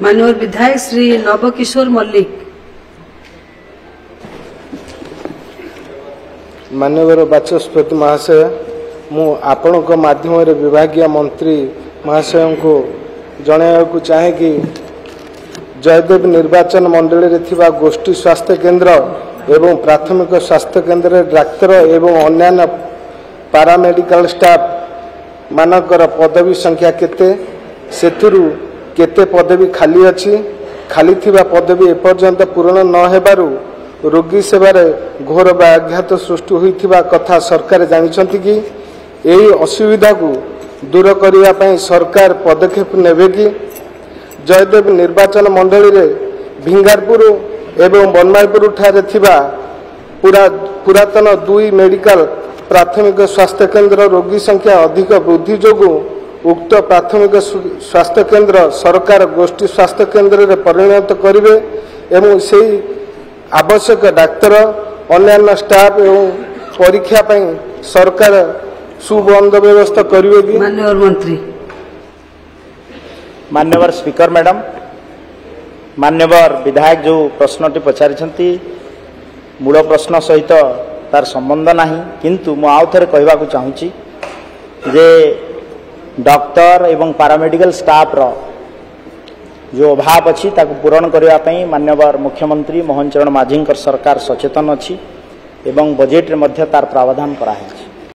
माननीय विधायक श्री नवकिशोर मल्लिक। माननीय बाचस्पति महाशय मु आपण माध्यम विभागीय मंत्री महाशय को जनवाक चाहे कि जयदेव निर्वाचन मंडली रे थिबा गोष्ठी स्वास्थ्य केन्द्र एवं प्राथमिक स्वास्थ्य केन्द्र डाक्तर एवं अन्य पारामेडिकल स्टाफ मानकर पदवी संख्या केते सेथिरु केते पदवी खाली अछि खाली थिबा पदवी एपर्यंत पूर्ण न हेबारु रोगी सेवारे घोर व्याघात सृष्टि होइथिबा कथा सरकार जानिछंती कि एही असुविधा को दूर करिया पई सरकार पदक्षेप नेबे कि जयदेव निर्वाचन मंडली रे भिंगारपुर एवं बनमाईपुर ठारे थिबा पुरातन 2 मेडिकल प्राथमिक स्वास्थ्य केन्द्र रोगी संख्या अधिक वृद्धि जोगु उक्त प्राथमिक स्वास्थ्य केन्द्र सरकार गोष्ठी स्वास्थ्य केन्द्र रे परिणत करिवे एवं सेही आवश्यक डाक्तर अन्य स्टाफ एवं परीक्षा पई सरकार सुबंद व्यवस्था करिवे कि माननीय मंत्री। माननीय स्पीकर मैडम माननीय विधायक जो प्रश्नटी पचारिछंती मूल प्रश्न सहित तार संबंध नहीं किंतु मु आउ थरे कहबा को चाहूची जे डॉक्टर एवं पारामेडिकल स्टाफ रो जो अभाव अच्छी ताकू पूरण करने माननीय मुख्यमंत्री मोहन चरण माझी सरकार सचेतन अच्छी एवं बजेट रे मध्य तार प्रावधान करा है।